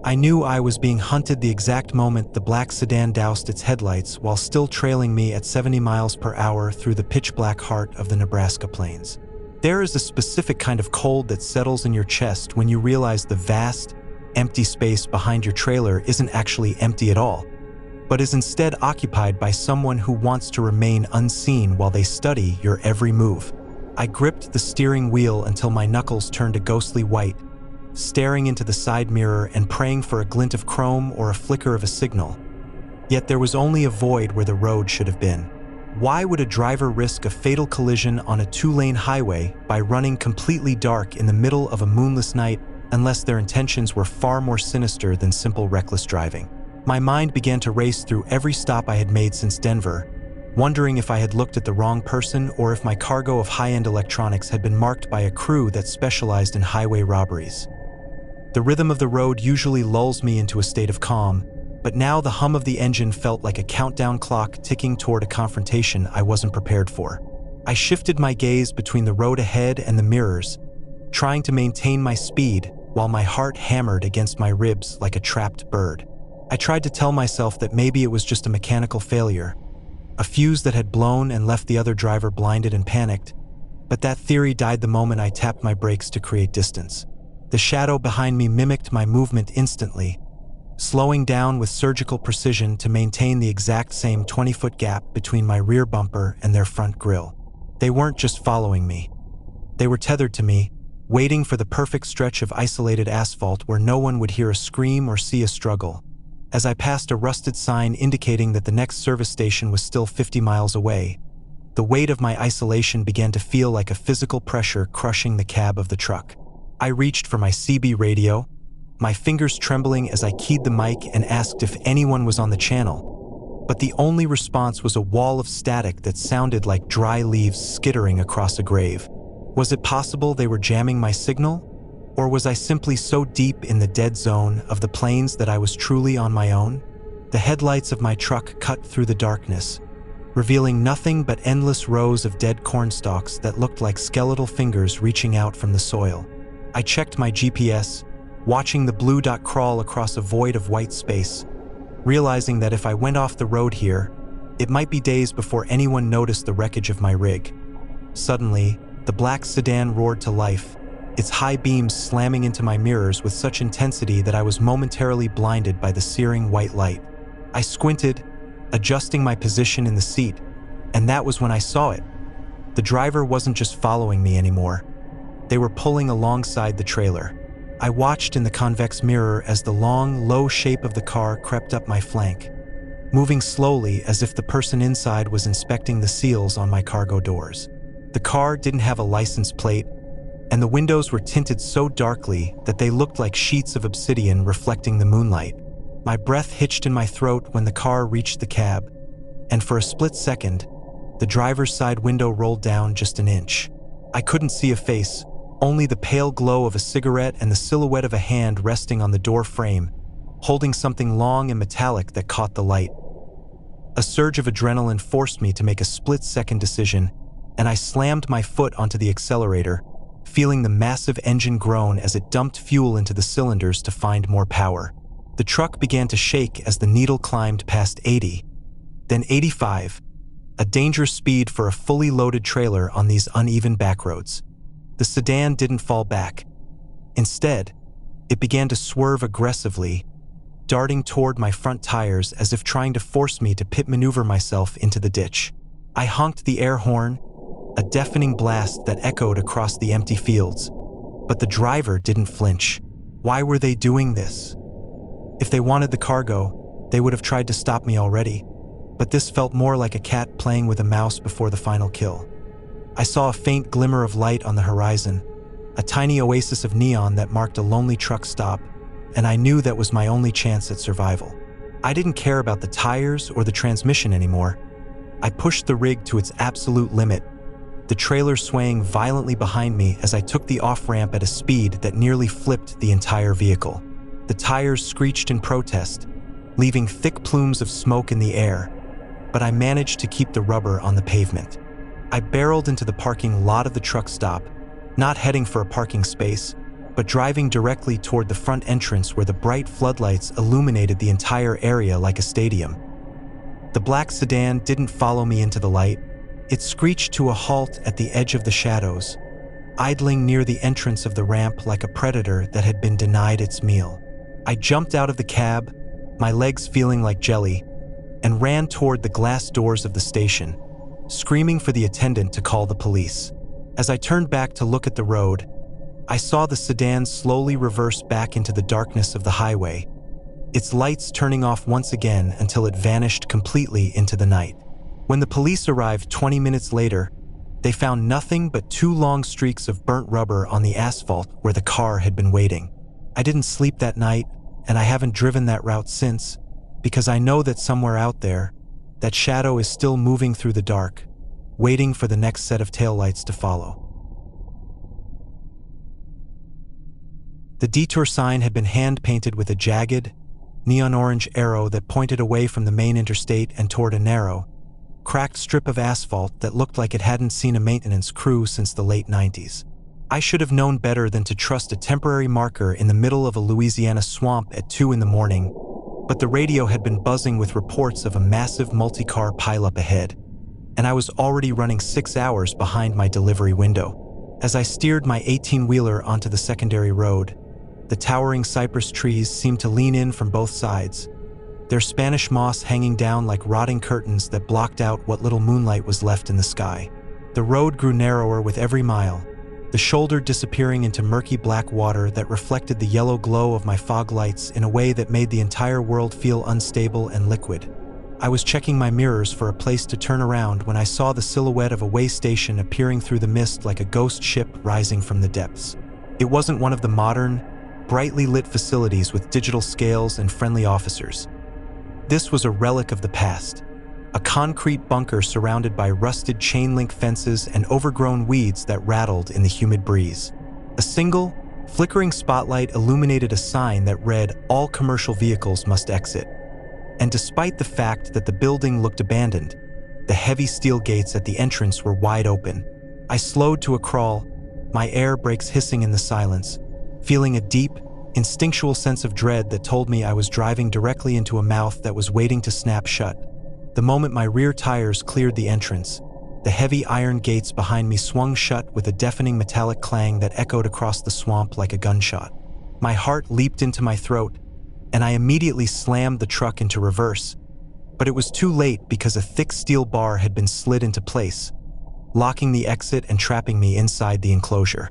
I knew I was being hunted the exact moment the black sedan doused its headlights while still trailing me at 70 miles per hour through the pitch-black heart of the Nebraska plains. There is a specific kind of cold that settles in your chest when you realize the vast, empty space behind your trailer isn't actually empty at all, but is instead occupied by someone who wants to remain unseen while they study your every move. I gripped the steering wheel until my knuckles turned a ghostly white, staring into the side mirror and praying for a glint of chrome or a flicker of a signal. Yet there was only a void where the road should have been. Why would a driver risk a fatal collision on a two-lane highway by running completely dark in the middle of a moonless night unless their intentions were far more sinister than simple reckless driving? My mind began to race through every stop I had made since Denver, wondering if I had looked at the wrong person or if my cargo of high-end electronics had been marked by a crew that specialized in highway robberies. The rhythm of the road usually lulls me into a state of calm, but now the hum of the engine felt like a countdown clock ticking toward a confrontation I wasn't prepared for. I shifted my gaze between the road ahead and the mirrors, trying to maintain my speed while my heart hammered against my ribs like a trapped bird. I tried to tell myself that maybe it was just a mechanical failure, a fuse that had blown and left the other driver blinded and panicked, but that theory died the moment I tapped my brakes to create distance. The shadow behind me mimicked my movement instantly, slowing down with surgical precision to maintain the exact same 20-foot gap between my rear bumper and their front grille. They weren't just following me. They were tethered to me, waiting for the perfect stretch of isolated asphalt where no one would hear a scream or see a struggle. As I passed a rusted sign indicating that the next service station was still 50 miles away, the weight of my isolation began to feel like a physical pressure crushing the cab of the truck. I reached for my CB radio, my fingers trembling as I keyed the mic and asked if anyone was on the channel. But the only response was a wall of static that sounded like dry leaves skittering across a grave. Was it possible they were jamming my signal? Or was I simply so deep in the dead zone of the plains that I was truly on my own? The headlights of my truck cut through the darkness, revealing nothing but endless rows of dead corn stalks that looked like skeletal fingers reaching out from the soil. I checked my GPS, watching the blue dot crawl across a void of white space, realizing that if I went off the road here, it might be days before anyone noticed the wreckage of my rig. Suddenly, the black sedan roared to life, its high beams slamming into my mirrors with such intensity that I was momentarily blinded by the searing white light. I squinted, adjusting my position in the seat, and that was when I saw it. The driver wasn't just following me anymore. They were pulling alongside the trailer. I watched in the convex mirror as the long, low shape of the car crept up my flank, moving slowly as if the person inside was inspecting the seals on my cargo doors. The car didn't have a license plate, and the windows were tinted so darkly that they looked like sheets of obsidian reflecting the moonlight. My breath hitched in my throat when the car reached the cab, and for a split second, the driver's side window rolled down just an inch. I couldn't see a face, only the pale glow of a cigarette and the silhouette of a hand resting on the door frame, holding something long and metallic that caught the light. A surge of adrenaline forced me to make a split-second decision, and I slammed my foot onto the accelerator, feeling the massive engine groan as it dumped fuel into the cylinders to find more power. The truck began to shake as the needle climbed past 80, then 85, a dangerous speed for a fully loaded trailer on these uneven backroads. The sedan didn't fall back. Instead, it began to swerve aggressively, darting toward my front tires as if trying to force me to pit maneuver myself into the ditch. I honked the air horn, a deafening blast that echoed across the empty fields, but the driver didn't flinch. Why were they doing this? If they wanted the cargo, they would have tried to stop me already, but this felt more like a cat playing with a mouse before the final kill. I saw a faint glimmer of light on the horizon, a tiny oasis of neon that marked a lonely truck stop, and I knew that was my only chance at survival. I didn't care about the tires or the transmission anymore. I pushed the rig to its absolute limit, the trailer swaying violently behind me as I took the off-ramp at a speed that nearly flipped the entire vehicle. The tires screeched in protest, leaving thick plumes of smoke in the air, but I managed to keep the rubber on the pavement. I barreled into the parking lot of the truck stop, not heading for a parking space, but but driving directly toward the front entrance where the bright floodlights illuminated the entire area like a stadium. The black sedan didn't follow me into the light. It screeched to a halt at the edge of the shadows, idling near the entrance of the ramp like a predator that had been denied its meal. I jumped out of the cab, my legs feeling like jelly, and ran toward the glass doors of the station, screaming for the attendant to call the police. As I turned back to look at the road, I saw the sedan slowly reverse back into the darkness of the highway, its lights turning off once again until it vanished completely into the night. When the police arrived 20 minutes later, they found nothing but 2 long streaks of burnt rubber on the asphalt where the car had been waiting. I didn't sleep that night, and I haven't driven that route since, because I know that somewhere out there, that shadow is still moving through the dark, waiting for the next set of taillights to follow. The detour sign had been hand-painted with a jagged, neon-orange arrow that pointed away from the main interstate and toward a narrow, cracked strip of asphalt that looked like it hadn't seen a maintenance crew since the late 90s. I should have known better than to trust a temporary marker in the middle of a Louisiana swamp at 2 in the morning, but the radio had been buzzing with reports of a massive multi-car pileup ahead, and I was already running 6 hours behind my delivery window. As I steered my 18-wheeler onto the secondary road, the towering cypress trees seemed to lean in from both sides, their Spanish moss hanging down like rotting curtains that blocked out what little moonlight was left in the sky. The road grew narrower with every mile, the shoulder disappearing into murky black water that reflected the yellow glow of my fog lights in a way that made the entire world feel unstable and liquid. I was checking my mirrors for a place to turn around when I saw the silhouette of a way station appearing through the mist like a ghost ship rising from the depths. It wasn't one of the modern, brightly lit facilities with digital scales and friendly officers. This was a relic of the past, a concrete bunker surrounded by rusted chain-link fences and overgrown weeds that rattled in the humid breeze. A single, flickering spotlight illuminated a sign that read, "All commercial vehicles must exit." And despite the fact that the building looked abandoned, the heavy steel gates at the entrance were wide open. I slowed to a crawl, my air brakes hissing in the silence, feeling a deep, instinctual sense of dread that told me I was driving directly into a mouth that was waiting to snap shut. The moment my rear tires cleared the entrance, the heavy iron gates behind me swung shut with a deafening metallic clang that echoed across the swamp like a gunshot. My heart leaped into my throat, and I immediately slammed the truck into reverse. But it was too late because a thick steel bar had been slid into place, locking the exit and trapping me inside the enclosure.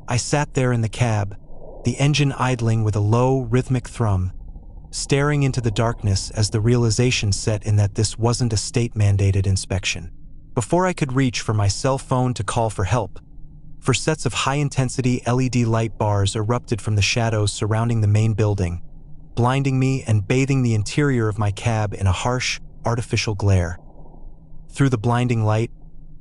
I sat there in the cab, the engine idling with a low, rhythmic thrum, staring into the darkness as the realization set in that this wasn't a state-mandated inspection. Before I could reach for my cell phone to call for help, sets of high-intensity LED light bars erupted from the shadows surrounding the main building, blinding me and bathing the interior of my cab in a harsh, artificial glare. Through the blinding light,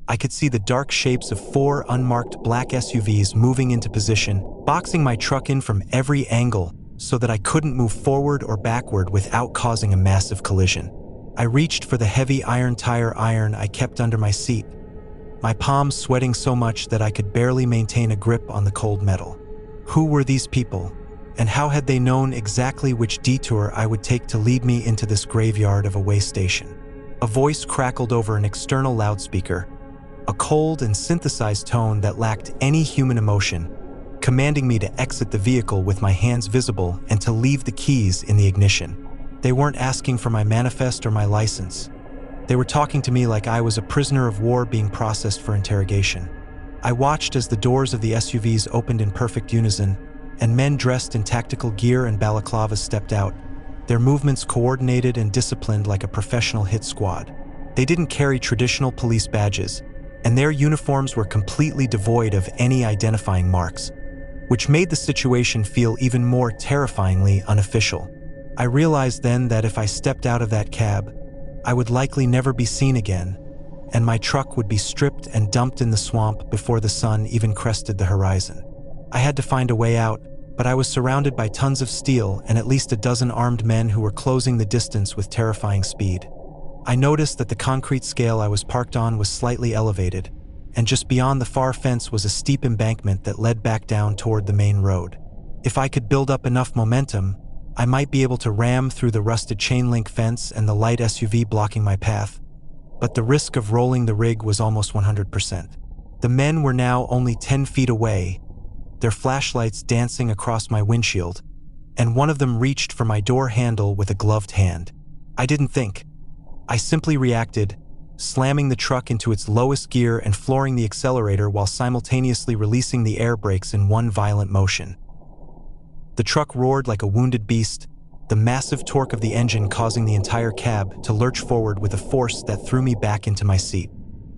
I could see the dark shapes of 4 unmarked black SUVs moving into position, boxing my truck in from every angle so that I couldn't move forward or backward without causing a massive collision. I reached for the heavy iron tire iron I kept under my seat, my palms sweating so much that I could barely maintain a grip on the cold metal. Who were these people, and how had they known exactly which detour I would take to lead me into this graveyard of a way station? A voice crackled over an external loudspeaker, a cold and synthesized tone that lacked any human emotion, commanding me to exit the vehicle with my hands visible and to leave the keys in the ignition. They weren't asking for my manifest or my license. They were talking to me like I was a prisoner of war being processed for interrogation. I watched as the doors of the SUVs opened in perfect unison, and men dressed in tactical gear and balaclavas stepped out, their movements coordinated and disciplined like a professional hit squad. They didn't carry traditional police badges, and their uniforms were completely devoid of any identifying marks, which made the situation feel even more terrifyingly unofficial. I realized then that if I stepped out of that cab, I would likely never be seen again, and my truck would be stripped and dumped in the swamp before the sun even crested the horizon. I had to find a way out, but I was surrounded by tons of steel and at least a dozen armed men who were closing the distance with terrifying speed. I noticed that the concrete scale I was parked on was slightly elevated, and just beyond the far fence was a steep embankment that led back down toward the main road. If I could build up enough momentum, I might be able to ram through the rusted chain link fence and the light SUV blocking my path, but the risk of rolling the rig was almost 100%. The men were now only 10 feet away, their flashlights dancing across my windshield, and one of them reached for my door handle with a gloved hand. I didn't think. I simply reacted, slamming the truck into its lowest gear and flooring the accelerator while simultaneously releasing the air brakes in one violent motion. The truck roared like a wounded beast, the massive torque of the engine causing the entire cab to lurch forward with a force that threw me back into my seat.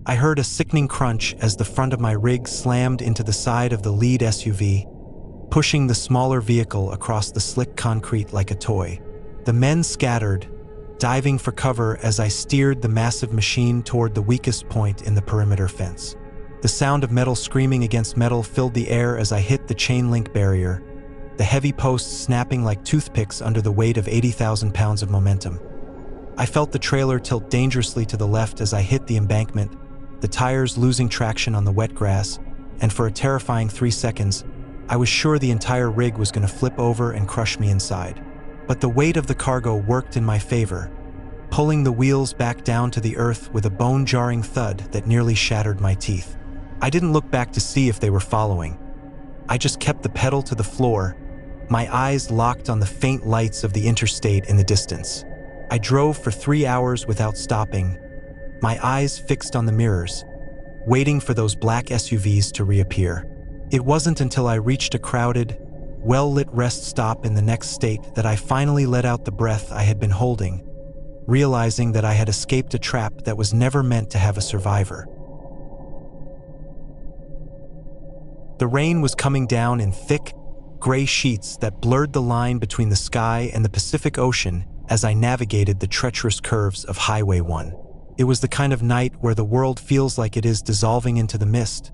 I heard a sickening crunch as the front of my rig slammed into the side of the lead SUV, pushing the smaller vehicle across the slick concrete like a toy. The men scattered, diving for cover as I steered the massive machine toward the weakest point in the perimeter fence. The sound of metal screaming against metal filled the air as I hit the chain link barrier, the heavy posts snapping like toothpicks under the weight of 80,000 pounds of momentum. I felt the trailer tilt dangerously to the left as I hit the embankment, the tires losing traction on the wet grass, and for a terrifying 3 seconds, I was sure the entire rig was going to flip over and crush me inside. But the weight of the cargo worked in my favor, pulling the wheels back down to the earth with a bone-jarring thud that nearly shattered my teeth. I didn't look back to see if they were following. I just kept the pedal to the floor, my eyes locked on the faint lights of the interstate in the distance. I drove for 3 hours without stopping, my eyes fixed on the mirrors, waiting for those black SUVs to reappear. It wasn't until I reached a crowded, well-lit rest stop in the next state that I finally let out the breath I had been holding, realizing that I had escaped a trap that was never meant to have a survivor. The rain was coming down in thick, gray sheets that blurred the line between the sky and the Pacific Ocean as I navigated the treacherous curves of Highway 1. It was the kind of night where the world feels like it is dissolving into the mist,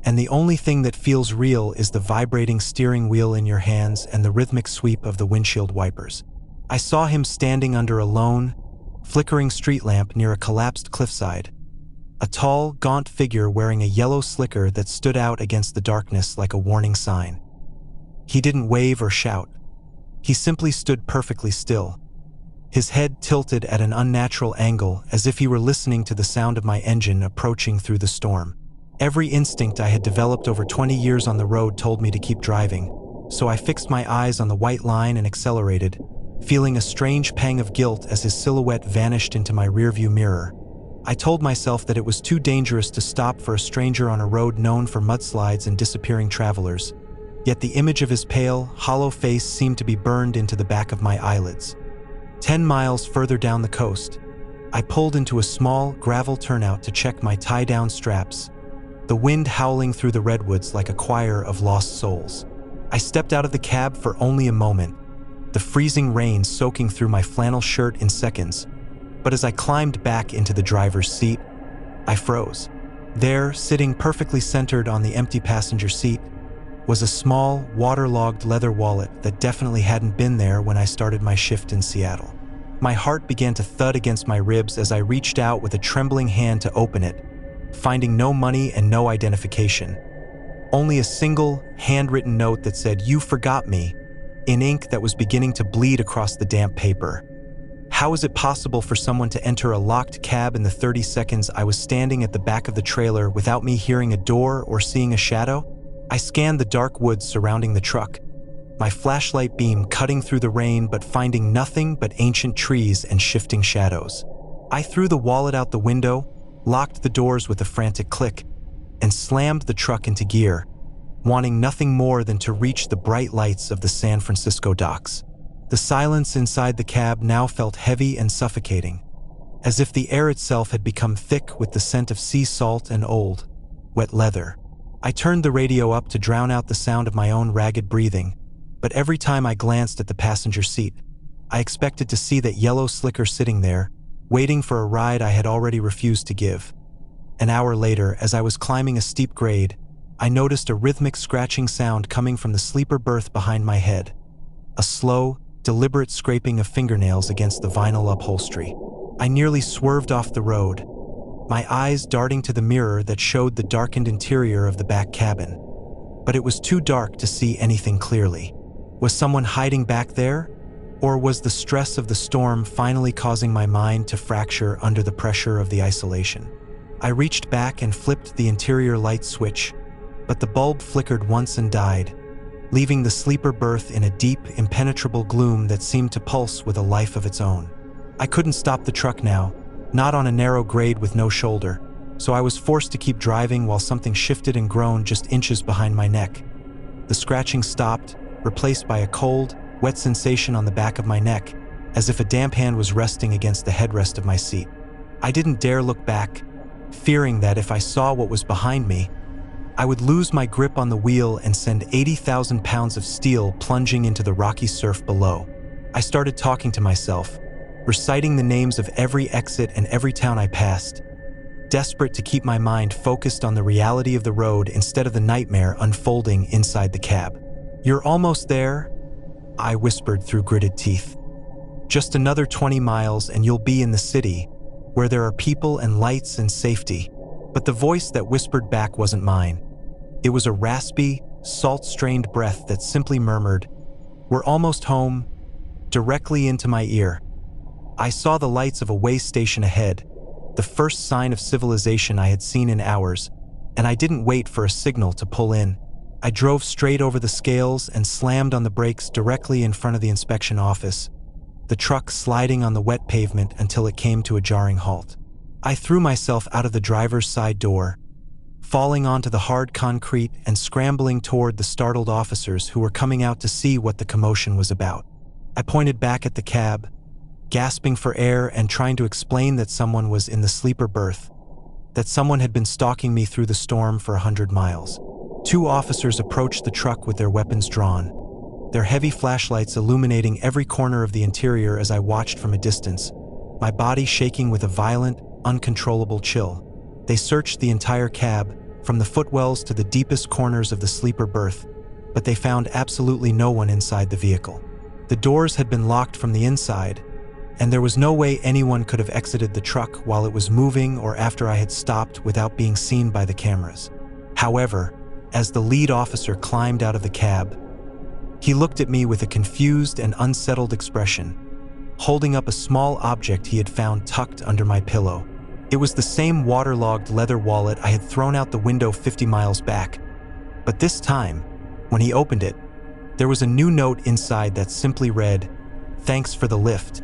and the only thing that feels real is the vibrating steering wheel in your hands and the rhythmic sweep of the windshield wipers. I saw him standing under a lone, flickering street lamp near a collapsed cliffside, a tall, gaunt figure wearing a yellow slicker that stood out against the darkness like a warning sign. He didn't wave or shout. He simply stood perfectly still, his head tilted at an unnatural angle as if he were listening to the sound of my engine approaching through the storm. Every instinct I had developed over 20 years on the road told me to keep driving, so I fixed my eyes on the white line and accelerated, feeling a strange pang of guilt as his silhouette vanished into my rearview mirror. I told myself that it was too dangerous to stop for a stranger on a road known for mudslides and disappearing travelers, yet the image of his pale, hollow face seemed to be burned into the back of my eyelids. 10 miles further down the coast, I pulled into a small, gravel turnout to check my tie-down straps, the wind howling through the redwoods like a choir of lost souls. I stepped out of the cab for only a moment, the freezing rain soaking through my flannel shirt in seconds, but as I climbed back into the driver's seat, I froze. There, sitting perfectly centered on the empty passenger seat, was a small, waterlogged leather wallet that definitely hadn't been there when I started my shift in Seattle. My heart began to thud against my ribs as I reached out with a trembling hand to open it, finding no money and no identification. Only a single, handwritten note that said, "You forgot me," in ink that was beginning to bleed across the damp paper. How is it possible for someone to enter a locked cab in the 30 seconds I was standing at the back of the trailer without me hearing a door or seeing a shadow? I scanned the dark woods surrounding the truck, my flashlight beam cutting through the rain but finding nothing but ancient trees and shifting shadows. I threw the wallet out the window, locked the doors with a frantic click, and slammed the truck into gear, wanting nothing more than to reach the bright lights of the San Francisco docks. The silence inside the cab now felt heavy and suffocating, as if the air itself had become thick with the scent of sea salt and old, wet leather. I turned the radio up to drown out the sound of my own ragged breathing, but every time I glanced at the passenger seat, I expected to see that yellow slicker sitting there, waiting for a ride I had already refused to give. An hour later, as I was climbing a steep grade, I noticed a rhythmic scratching sound coming from the sleeper berth behind my head, a slow, deliberate scraping of fingernails against the vinyl upholstery. I nearly swerved off the road, my eyes darting to the mirror that showed the darkened interior of the back cabin. But it was too dark to see anything clearly. Was someone hiding back there? Or was the stress of the storm finally causing my mind to fracture under the pressure of the isolation? I reached back and flipped the interior light switch, but the bulb flickered once and died, leaving the sleeper berth in a deep, impenetrable gloom that seemed to pulse with a life of its own. I couldn't stop the truck now, not on a narrow grade with no shoulder, so I was forced to keep driving while something shifted and groaned just inches behind my neck. The scratching stopped, replaced by a cold, wet sensation on the back of my neck, as if a damp hand was resting against the headrest of my seat. I didn't dare look back, fearing that if I saw what was behind me, I would lose my grip on the wheel and send 80,000 pounds of steel plunging into the rocky surf below. I started talking to myself, reciting the names of every exit and every town I passed, desperate to keep my mind focused on the reality of the road instead of the nightmare unfolding inside the cab. "You're almost there," I whispered through gritted teeth. "Just another 20 miles and you'll be in the city, where there are people and lights and safety." But the voice that whispered back wasn't mine. It was a raspy, salt-strained breath that simply murmured, "We're almost home," directly into my ear. I saw the lights of a way station ahead, the first sign of civilization I had seen in hours, and I didn't wait for a signal to pull in. I drove straight over the scales and slammed on the brakes directly in front of the inspection office, the truck sliding on the wet pavement until it came to a jarring halt. I threw myself out of the driver's side door, falling onto the hard concrete and scrambling toward the startled officers who were coming out to see what the commotion was about. I pointed back at the cab, gasping for air and trying to explain that someone was in the sleeper berth, that someone had been stalking me through the storm for 100 miles. 2 officers approached the truck with their weapons drawn, their heavy flashlights illuminating every corner of the interior as I watched from a distance, my body shaking with a violent, uncontrollable chill. They searched the entire cab, from the footwells to the deepest corners of the sleeper berth, but they found absolutely no one inside the vehicle. The doors had been locked from the inside, and there was no way anyone could have exited the truck while it was moving or after I had stopped without being seen by the cameras. However, as the lead officer climbed out of the cab, he looked at me with a confused and unsettled expression, holding up a small object he had found tucked under my pillow. It was the same waterlogged leather wallet I had thrown out the window 50 miles back, but this time, when he opened it, there was a new note inside that simply read, "Thanks for the lift."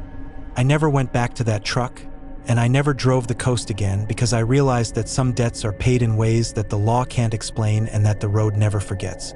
I never went back to that truck, and I never drove the coast again because I realized that some debts are paid in ways that the law can't explain and that the road never forgets.